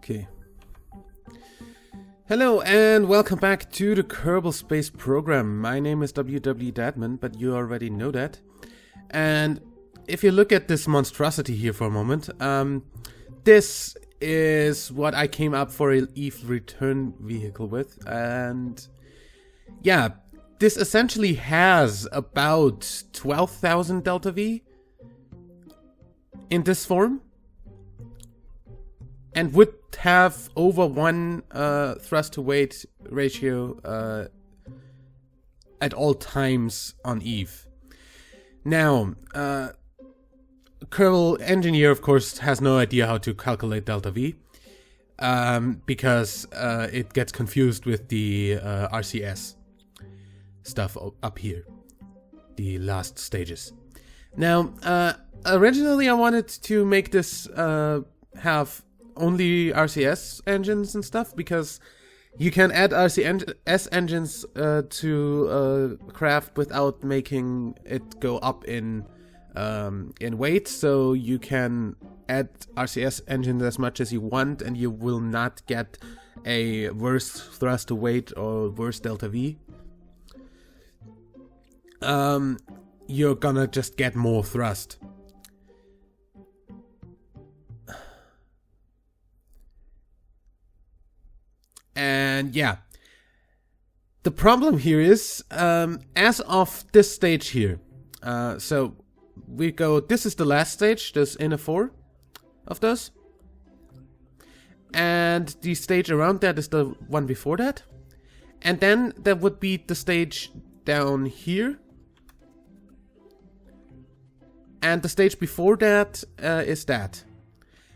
Okay. Hello and welcome back to the Kerbal Space Program. My name is WWEdeadman, but you already know that. And if you look at this monstrosity here for a moment, this is what I came up for a EVE return vehicle with. And yeah, this essentially has about 12,000 Delta V in this form. And would have over 1 thrust to weight ratio at all times on EVE. Now, Kerbal engineer, of course, has no idea how to calculate Delta V because it gets confused with the RCS stuff up here, the last stages. Now, originally I wanted to make this have only RCS engines and stuff, because you can add RCS engines to craft without making it go up in weight. So you can add RCS engines as much as you want, and you will not get a worse thrust to weight or worse Delta V. You're gonna just get more thrust. And yeah, the problem here is, as of this stage here, so we go, this is the last stage, there's inner 4 of those. And the stage around that is the one before that. And then there would be the stage down here. And the stage before that is that.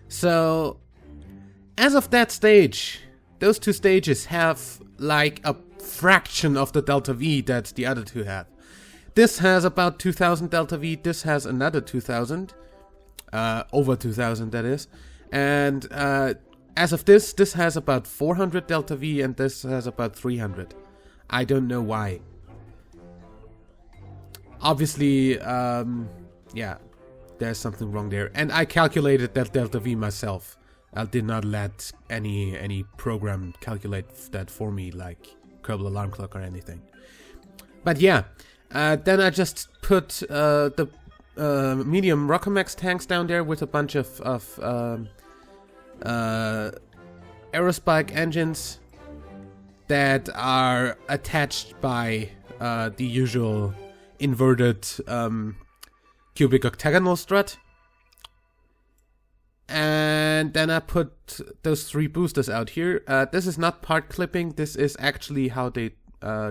So, as of that stage, those two stages have like a fraction of the Delta V that the other two have. This has about 2,000 Delta V, this has another 2,000. Over 2,000 that is. And as of this has about 400 Delta V and this has about 300. I don't know why. Obviously, yeah, there's something wrong there. And I calculated that Delta V myself. I did not let any program calculate that for me, like Kerbal Alarm Clock or anything. But yeah, then I just put the medium Rockomax tanks down there with a bunch of Aerospike engines that are attached by the usual inverted cubic octagonal strut. And then I put those 3 boosters out here. This is not part clipping. This is actually how they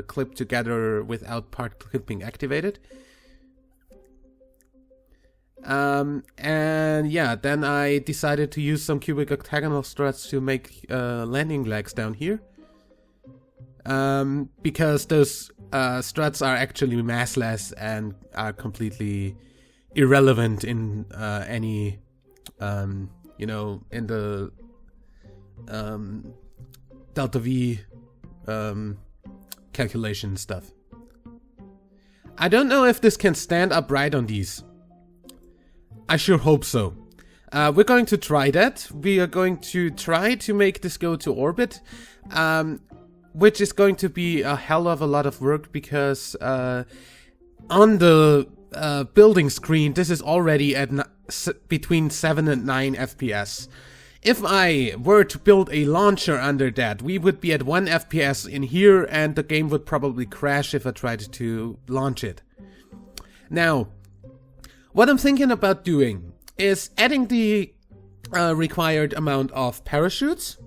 clip together without part clipping activated. And yeah, then I decided to use some cubic octagonal struts to make landing legs down here. Because those struts are actually massless and are completely irrelevant in any... you know, in the Delta V calculation stuff. I don't know if this can stand upright on these. I sure hope so. We're going to try that. We are going to try to make this go to orbit, which is going to be a hell of a lot of work because on the building screen, this is already at between 7 and 9 FPS. If I were to build a launcher under that, we would be at 1 FPS in here and the game would probably crash if I tried to launch it. Now, what I'm thinking about doing is adding the required amount of parachutes,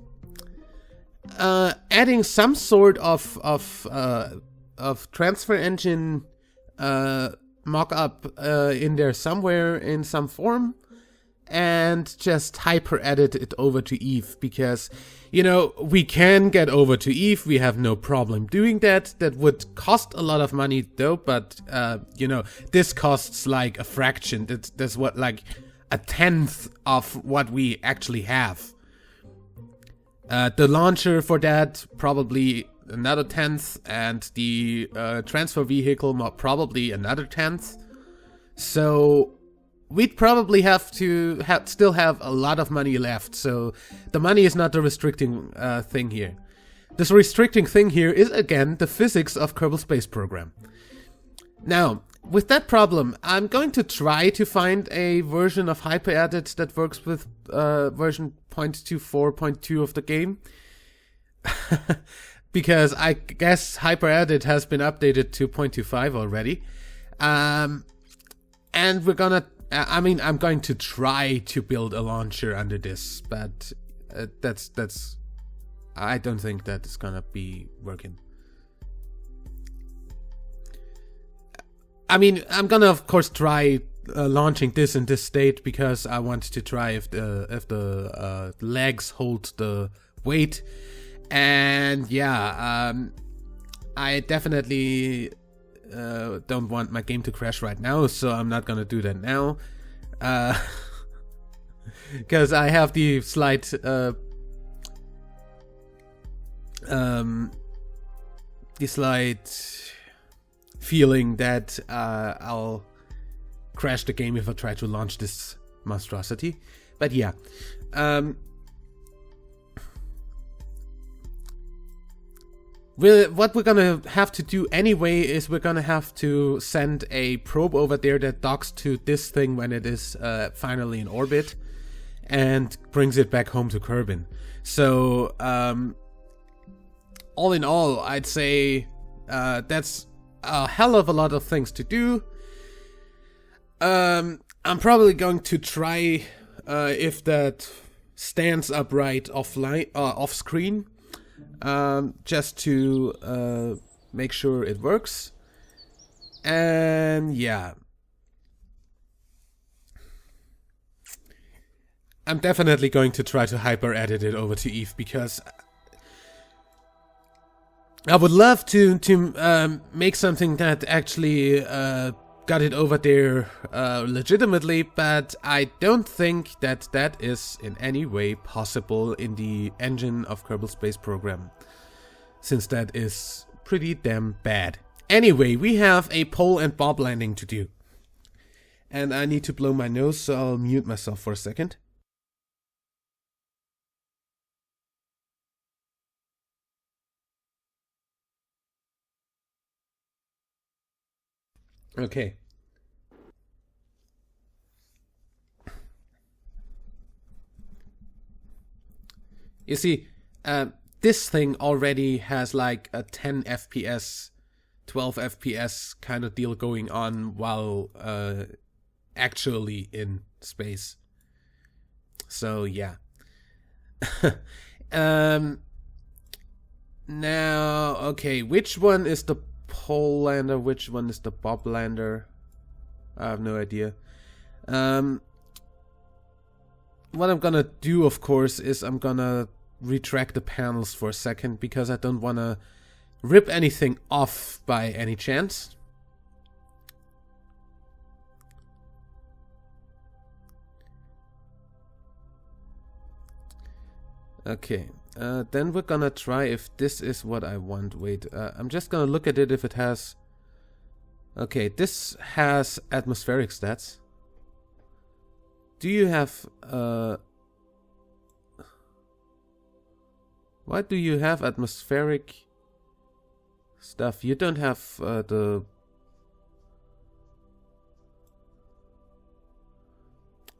adding some sort of transfer engine mock-up in there somewhere in some form, and just hyper edit it over to EVE, because, you know, we can get over to EVE, we have no problem doing that. That would cost a lot of money though, but you know, this costs like a fraction. That's what, like a tenth of what we actually have. The launcher for that probably another tenth, and the transfer vehicle probably another tenth. So we'd probably have to still have a lot of money left, so the money is not the restricting thing here. This restricting thing here is, again, the physics of Kerbal Space Program. Now, with that problem, I'm going to try to find a version of HyperEdit that works with version 0.24.2 of the game. Because I guess HyperEdit has been updated to 0.25 already. And we're gonna... I'm going to try to build a launcher under this, but that's... I don't think that is gonna be working. I mean, I'm gonna of course try launching this in this state because I want to try if the legs hold the weight, and yeah, I definitely don't want my game to crash right now, so I'm not gonna do that now, because I have the slight feeling that I'll crash the game if I try to launch this monstrosity. But yeah, what we're gonna have to do anyway is we're gonna have to send a probe over there that docks to this thing when it is finally in orbit and brings it back home to Kerbin. So all in all, I'd say that's a hell of a lot of things to do. I'm probably going to try if that stands upright off screen, just to make sure it works. And yeah, I'm definitely going to try to hyper edit it over to Eve, because I would love to make something that actually got it over there legitimately, but I don't think that that is in any way possible in the engine of Kerbal Space Program, since that is pretty damn bad. Anyway, we have a pole and bob landing to do. And I need to blow my nose, so I'll mute myself for a second. Okay. You see, this thing already has like a 10 FPS, 12 FPS kind of deal going on while actually in space. So yeah. Now, okay, which one is the pole lander, which one is the bob lander? I have no idea. What I'm gonna do, of course, is I'm gonna retract the panels for a second, because I don't wanna rip anything off by any chance. Okay. Then we're gonna try if this is what I want. Wait, I'm just gonna look at it if it has... Okay, this has atmospheric stats. Do you have... Why do you have atmospheric stuff? You don't have the...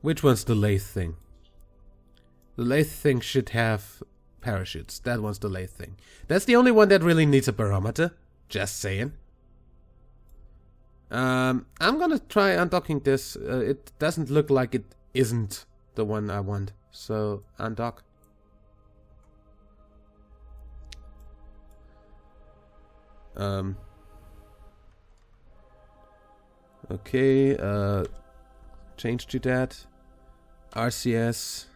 Which one's the lathe thing? The lathe thing should have... parachutes. That one's the lathe thing. That's the only one that really needs a barometer. Just saying. I'm gonna try undocking this. It doesn't look like it isn't the one I want. So, undock. Okay, change to that. RCS.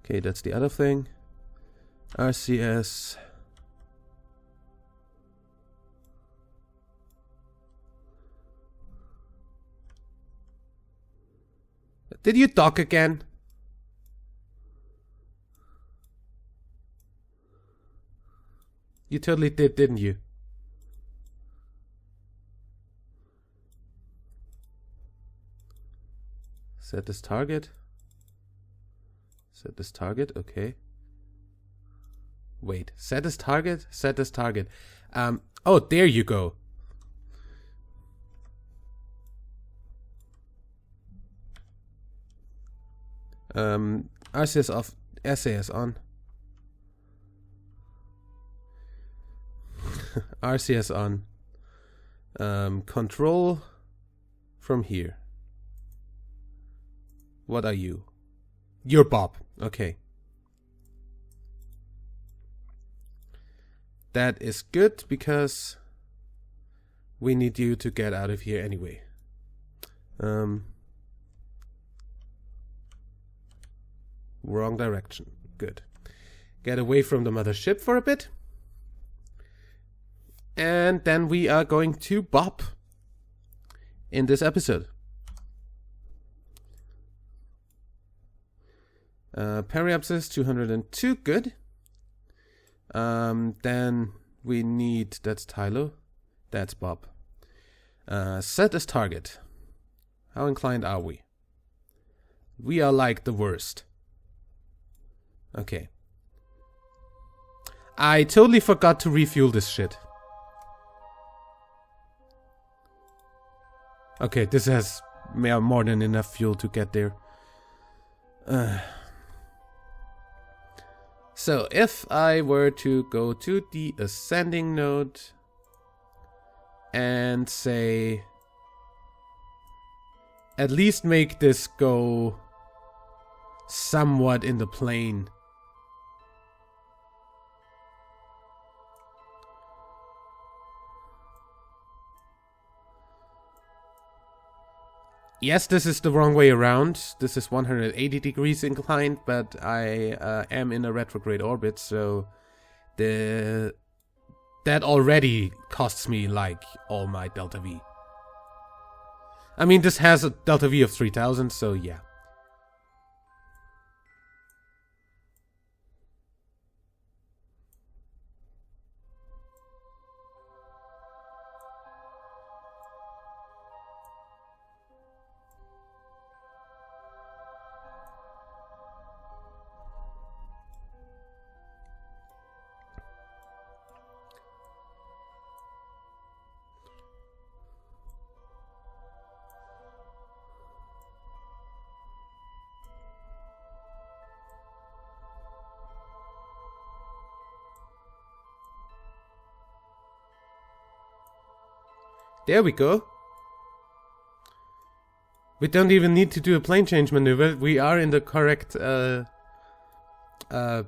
Okay, that's the other thing. RCS. Did you dock again? You totally did, didn't you? Set this target. Set this target, okay. Wait, set this target? Set this target. Oh, there you go. RCS off, SAS on. RCS on. Control from here. What are you? You're Bob. Okay. That is good because we need you to get out of here anyway. Wrong direction. Good. Get away from the mothership for a bit. And then we are going to bop in this episode. Periapsis 202, good. Then we need, that's Tylo, that's Bob. Set as target. How inclined are we? We are like the worst. Okay. I totally forgot to refuel this shit. Okay, this has more than enough fuel to get there. So, if I were to go to the ascending node and say, at least make this go somewhat in the plane. Yes, this is the wrong way around. This is 180 degrees inclined, but I am in a retrograde orbit, so that already costs me like all my delta V. I mean, this has a delta V of 3000, so yeah. There we go. We don't even need to do a plane change maneuver. We are in the correct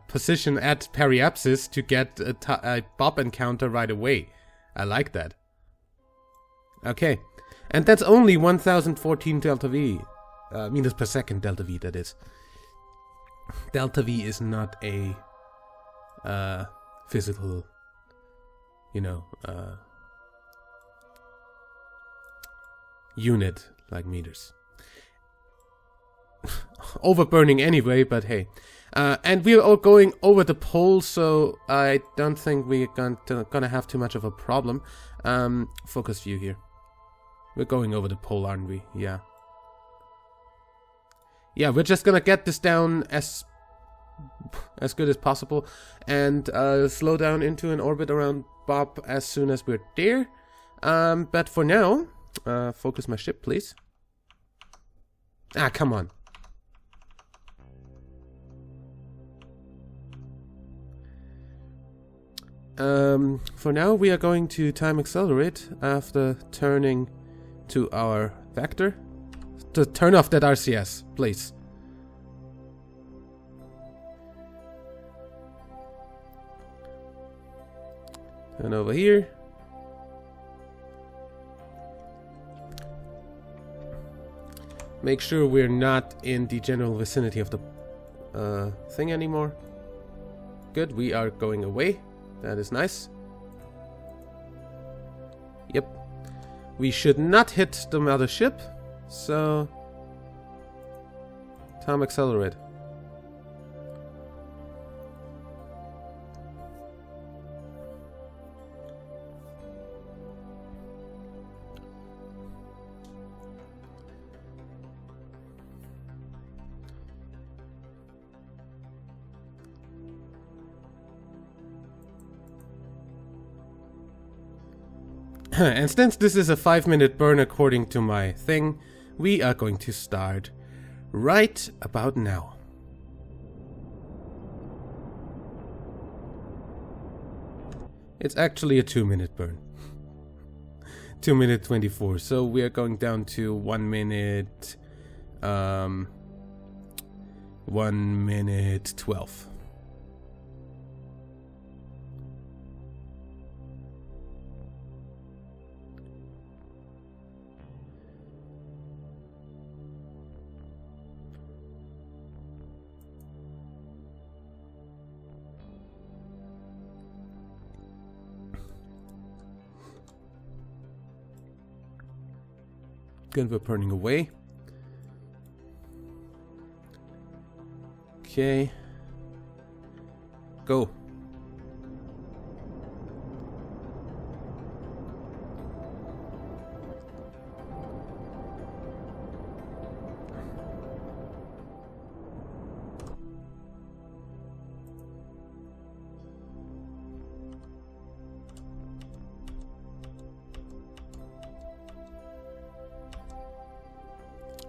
position at periapsis to get a Bob encounter right away. I like that. Okay. And that's only 1014 delta V. Meters per second delta V, that is. Delta V is not a physical, you know, unit like meters. Overburning anyway, but hey. And we're all going over the pole, so I don't think we're gonna have too much of a problem. Focus view here. We're going over the pole, aren't we? Yeah. Yeah, we're just gonna get this down as good as possible and slow down into an orbit around Bob as soon as we're there. But for now, focus my ship, please. Ah, come on. For now, we are going to time accelerate after turning to our vector. To turn off that RCS, please. And over here. Make sure we're not in the general vicinity of the thing anymore. Good, we are going away. That is nice. Yep. We should not hit the mothership, so time accelerate. And since this is a 5-minute burn according to my thing, we are going to start right about now. It's actually a 2-minute burn. 2 minute 24, so we are going down to 1 minute 1 minute 12. Good, we're burning away. Okay. Go.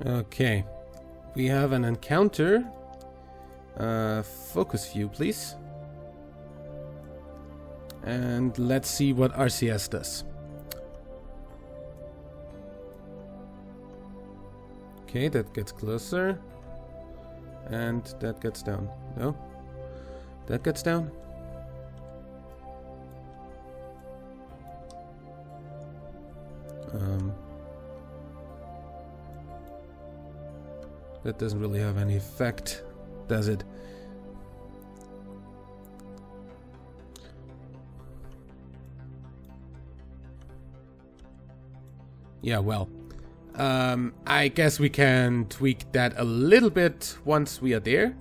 Okay, we have an encounter. Focus view, please. And let's see what RCS does. Okay, that gets closer. And that gets down. No? That gets down? That doesn't really have any effect, does it? Yeah, well, I guess we can tweak that a little bit once we are there.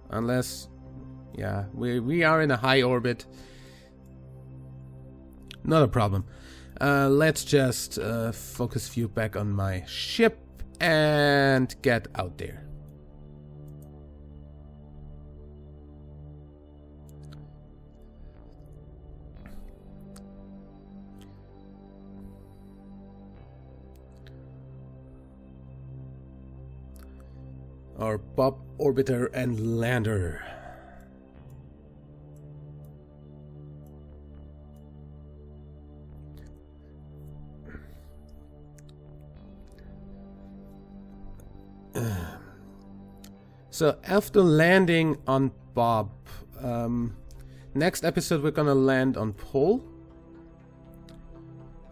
Unless, yeah, we are in a high orbit. Not a problem. Let's just focus view back on my ship and get out there. Our Bob orbiter and lander. So after landing on Bob, next episode we're gonna land on Pole.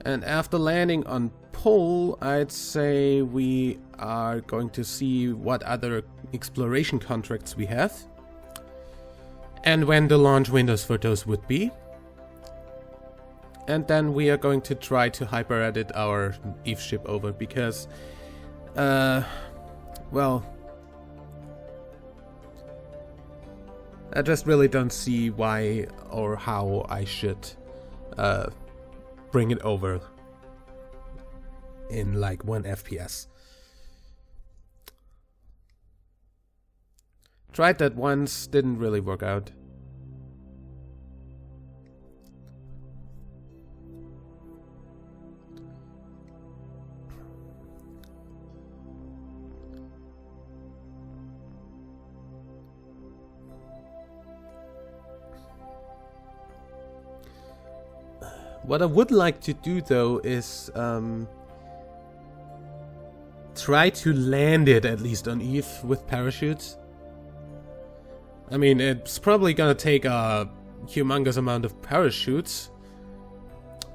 And after landing on Pole, I'd say we are going to see what other exploration contracts we have. And when the launch windows for those would be. And then we are going to try to hyper edit our Eve ship over because, well, I just really don't see why or how I should bring it over in like 1 FPS. Tried that once, didn't really work out. What I would like to do though is try to land it at least on Eve with parachutes. I mean, it's probably gonna take a humongous amount of parachutes,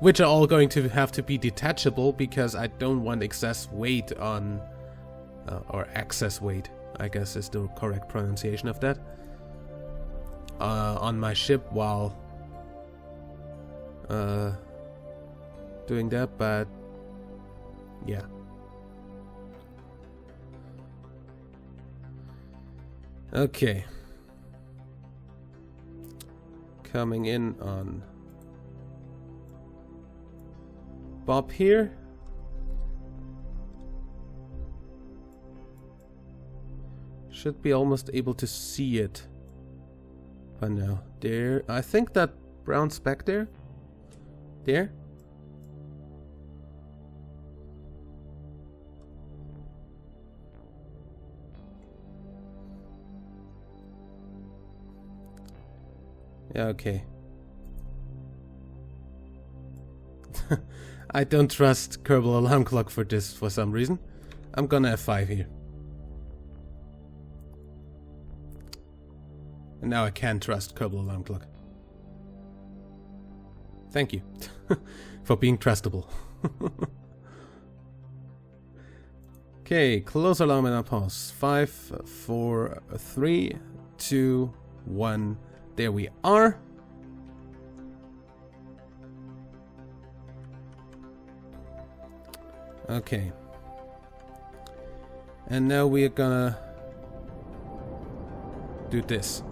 which are all going to have to be detachable because I don't want excess weight on, or excess weight, I guess is the correct pronunciation of that, on my ship while doing that, but yeah. Okay. Coming in on Bob here. Should be almost able to see it. But no, there. I think that brown speck there. There. Yeah, okay. I don't trust Kerbal Alarm Clock for this for some reason. I'm gonna F5 here. And now I can trust Kerbal Alarm Clock. Thank you for being trustable. Okay, close alarm and pause. 5, 4, 3, 2, 1. There we are. Okay. And now we are gonna do this.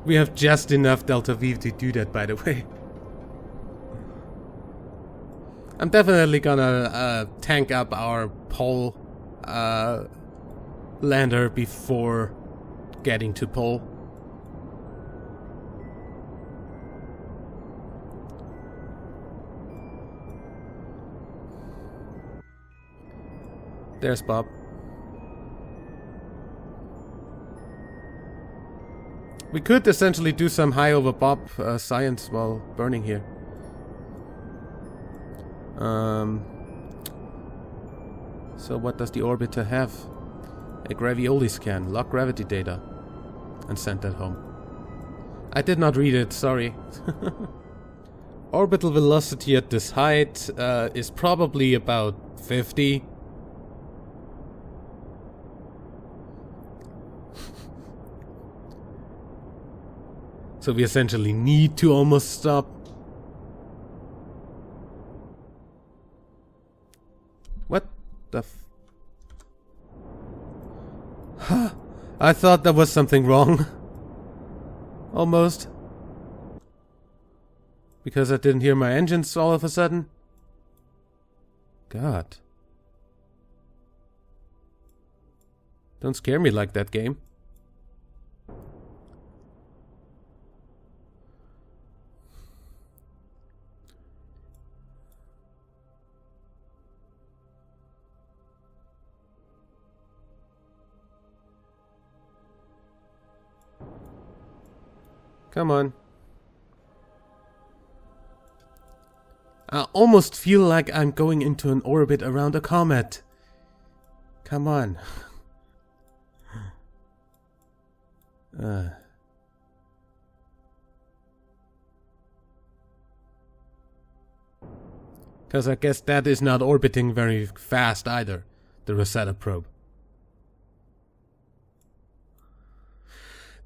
We have just enough delta V to do that, by the way. I'm definitely gonna tank up our pole lander before getting to pole. There's Bob. We could essentially do some high over Bob science while burning here. So what does the orbiter have? A gravioli scan, log gravity data, and send that home. I did not read it, sorry. Orbital velocity at this height is probably about 50. So we essentially need to almost stop. What the I thought there was something wrong. Almost. Because I didn't hear my engines all of a sudden. God. Don't scare me like that, game. Come on. I almost feel like I'm going into an orbit around a comet. Come on. Because I guess that is not orbiting very fast either, the Rosetta probe.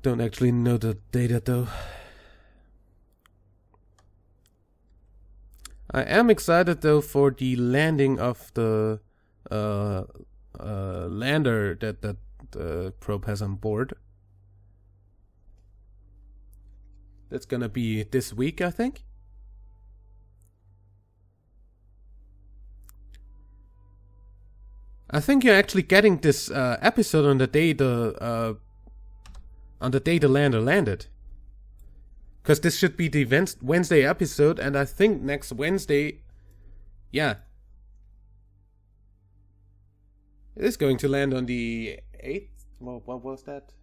Don't actually know the data though. I am excited though for the landing of the lander that the probe has on board. That's gonna be this week, I think. I think you're actually getting this episode on the day the lander landed. Because this should be the Wednesday episode, and I think next Wednesday, yeah, it is going to land on the 8th. Well, what was that?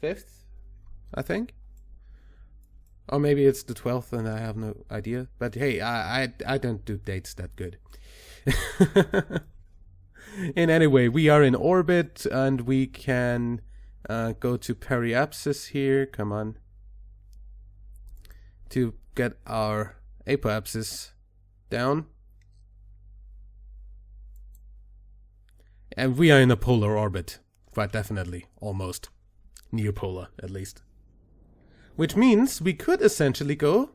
5th, I think. Or maybe it's the 12th, and I have no idea. But hey, I don't do dates that good. In any way, we are in orbit, and we can go to periapsis here. Come on. To get our apoapsis down. And we are in a polar orbit. Quite definitely. Almost. Near polar, at least. Which means we could essentially go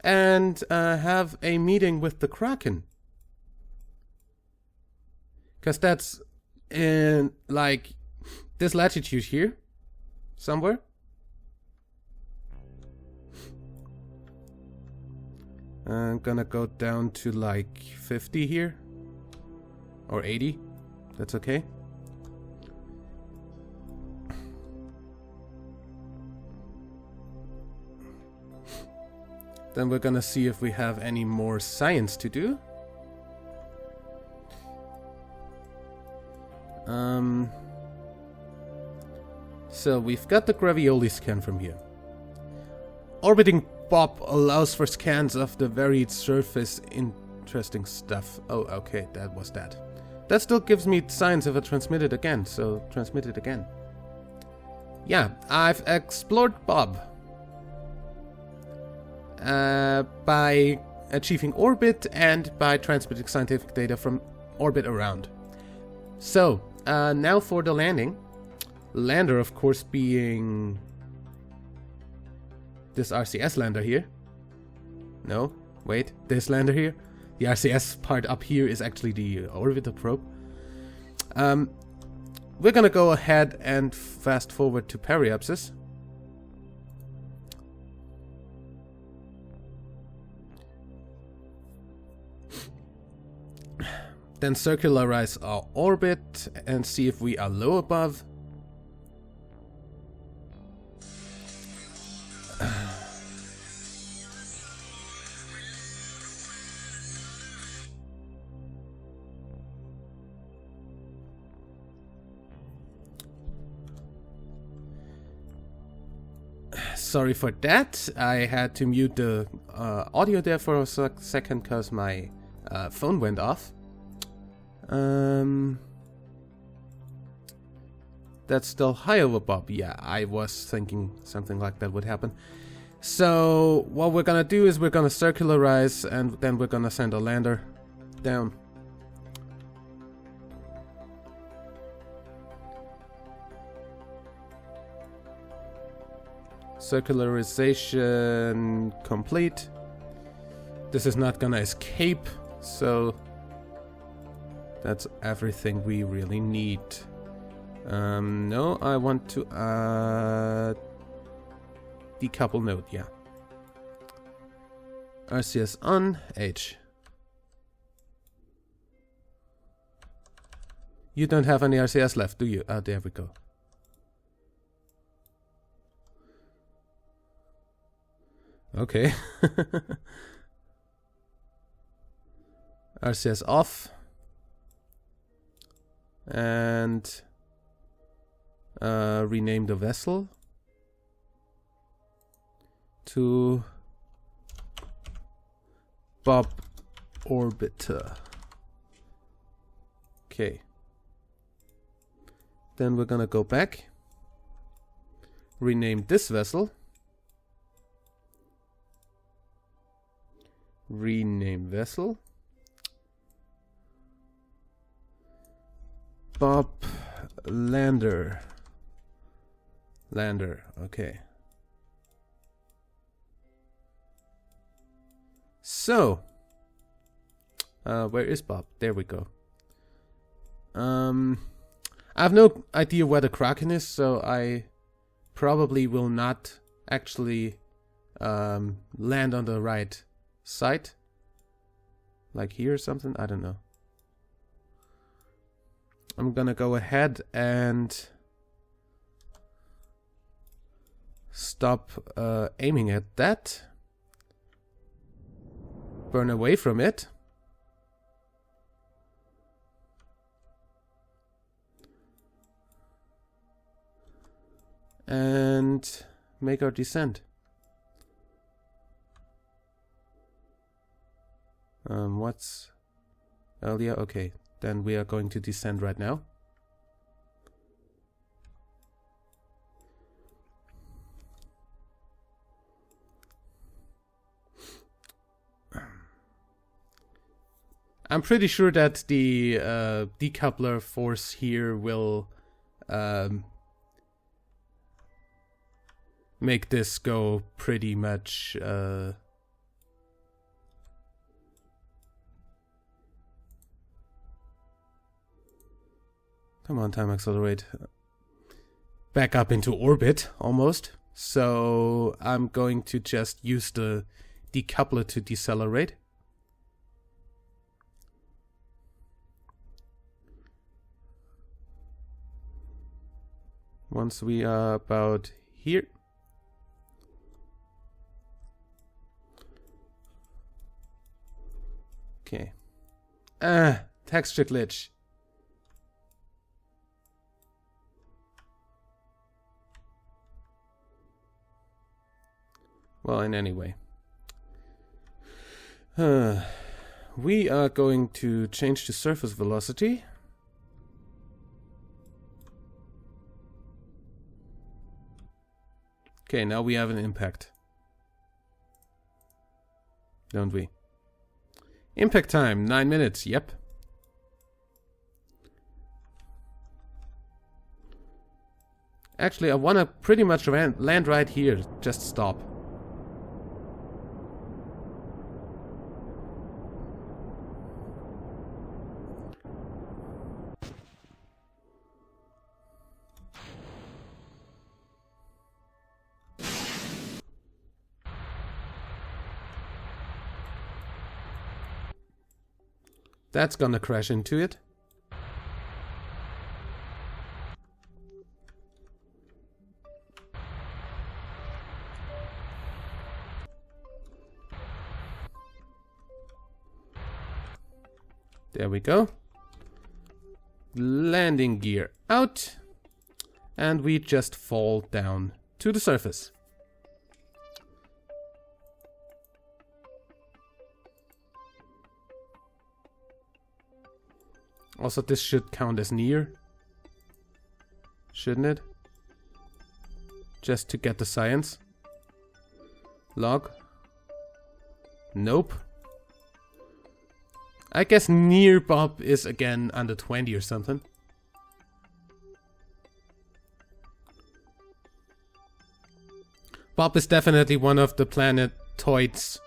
and have a meeting with the Kraken. Because that's in, like, this latitude here. Somewhere. I'm gonna go down to, like, 50 here. Or 80. That's okay. Then we're gonna see if we have any more science to do. So we've got the Gravioli scan from here. Orbiting Bob allows for scans of the varied surface. Interesting stuff. Oh, okay, that was that. That still gives me science if I transmit it again, so transmit it again. Yeah, I've explored Bob. By achieving orbit and by transmitting scientific data from orbit around. So, now for the landing. Lander, of course, being this RCS lander here. No, wait, this lander here. The RCS part up here is actually the orbital probe. We're gonna go ahead and fast forward to periapsis. Then circularize our orbit and see if we are low above. Sorry for that. I had to mute the audio there for a second because my phone went off. That's still high over Bob. Yeah, I was thinking something like that would happen. So what we're gonna do is we're gonna circularize and then we're gonna send a lander down. Circularization complete. This is not gonna escape, so that's everything we really need. No, I want to decouple node, yeah. RCS on, H. You don't have any RCS left, do you? Oh, there we go. Okay. RCS off. And rename the vessel to Bob Orbiter. Okay. Then we're gonna go back. Rename this vessel. Rename vessel. Bob Lander. Lander, okay. So, where is Bob? There we go. I have no idea where the Kraken is, so I probably will not actually land on the right side. Like here or something, I don't know. I'm gonna go ahead and stop aiming at that. Burn away from it. And make our descent. What's earlier? Okay, then we are going to descend right now. I'm pretty sure that the decoupler force here will make this go pretty much come on, time accelerate. Back up into orbit, almost. So I'm going to just use the decoupler to decelerate. Once we are about here. Okay. Texture glitch. Well, in any way. We are going to change to surface velocity. Okay, now we have an impact. Don't we? Impact time, 9 minutes, yep. Actually, I wanna pretty much land right here. Just stop. That's gonna crash into it. There we go. Landing gear out. And we just fall down to the surface. Also, this should count as near. Shouldn't it? Just to get the science. Log. Nope. I guess near Bob is again under 20 or something. Bob is definitely one of the planetoids,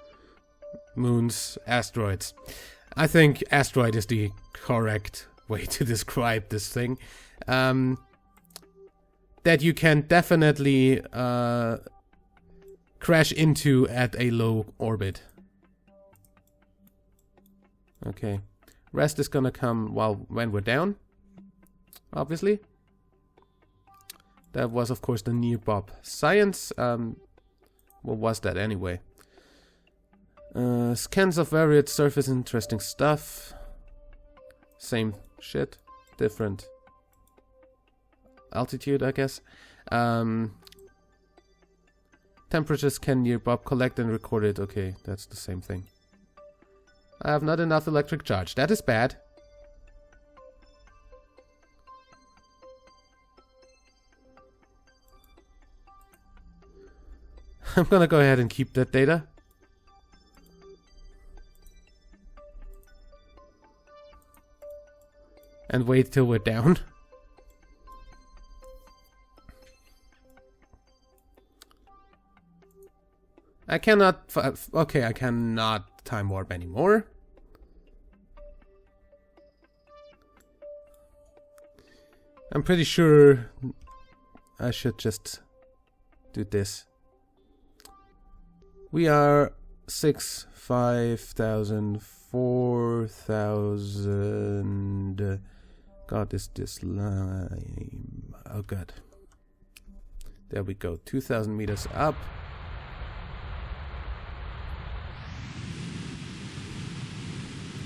moons, asteroids. I think asteroid is the correct way to describe this thing. That you can definitely crash into at a low orbit. Okay. Rest is gonna come when we're down. Obviously. That was of course the near Bob science. What was that anyway? Scans of varied surface, interesting stuff. Same shit, different altitude, I guess. Temperatures can near Bob collect and record it. Okay, that's the same thing. I have not enough electric charge. That is bad. I'm gonna go ahead and keep that data. And wait till we're down. I cannot... Okay, I cannot time warp anymore. I'm pretty sure I should just do this. We are 6, 5,000, 4,000... God, is this lime? Oh god. There we go. 2,000 meters up.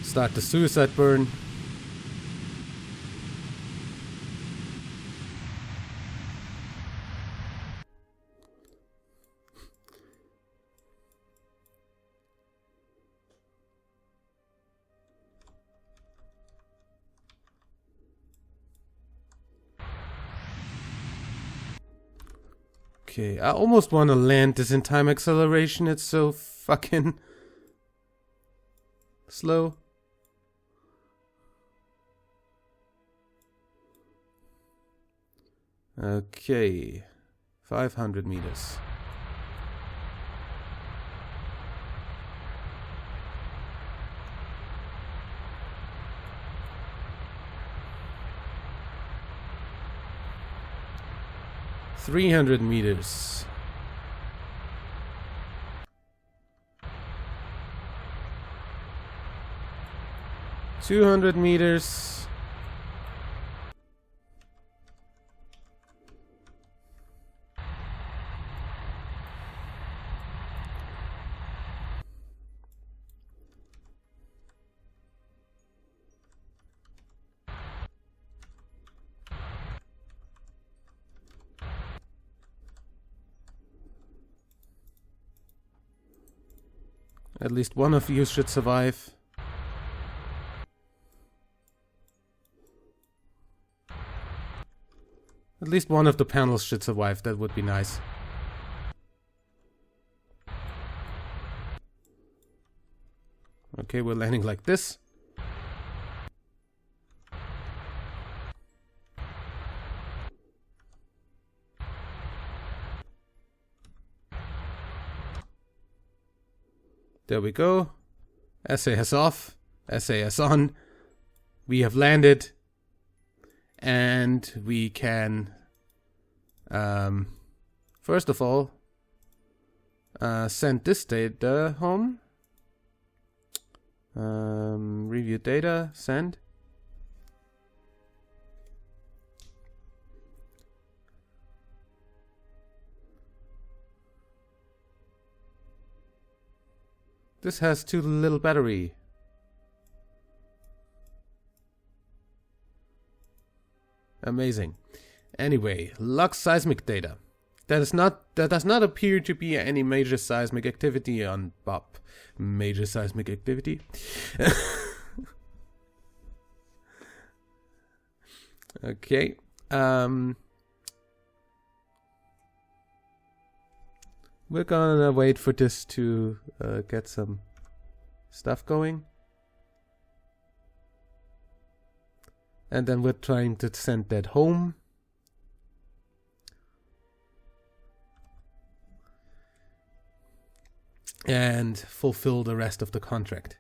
Start the suicide burn. Okay, I almost want to land this in time acceleration. It's so fucking slow. Okay, 500 meters. $300 meters. $200 meters. At least one of you should survive. At least one of the panels should survive, that would be nice. Okay, we're landing like this. There we go. SAS off, SAS on. We have landed. And we can, first of all, send this data home. Review data, send. This has too little battery. Amazing. Anyway, log seismic data. That does not appear to be any major seismic activity on Bob. Major seismic activity. Okay. We're gonna wait for this to get some stuff going. And then we're trying to send that home. And fulfill the rest of the contract.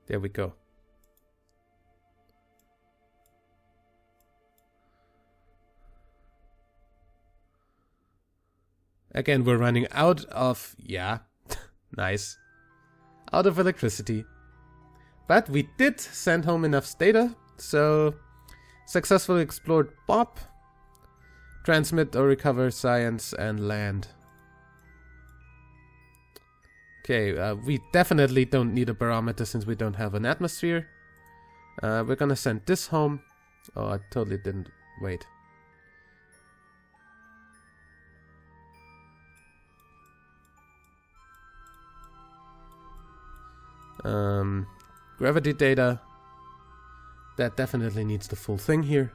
There we go. Again, we're running out of, yeah, nice, out of electricity. But we did send home enough data, so successfully explored Bob, transmit or recover science, and land. Okay, we definitely don't need a barometer since we don't have an atmosphere. We're gonna send this home. Oh, I totally didn't wait. Gravity data. That definitely needs the full thing here.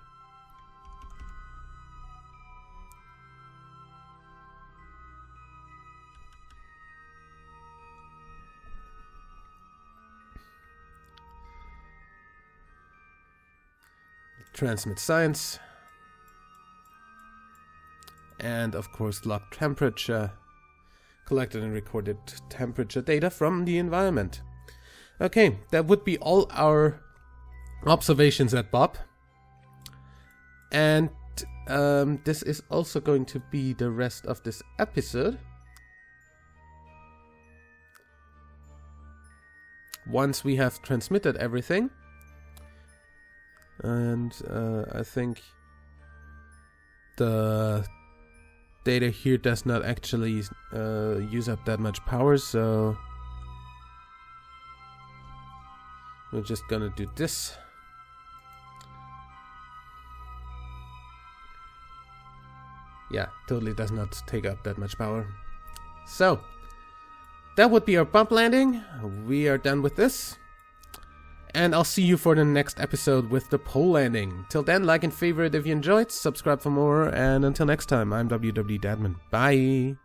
Transmit science. And of course log temperature. Collected and recorded temperature data from the environment. Okay, that would be all our observations at Bob. And this is also going to be the rest of this episode. Once we have transmitted everything. And I think the data here does not actually use up that much power, so we're just gonna do this. Yeah, totally does not take up that much power. So, that would be our bump landing. We are done with this. And I'll see you for the next episode with the pole landing. Till then, like and favorite if you enjoyed, subscribe for more, and until next time, I'm WWEdeadman. Bye!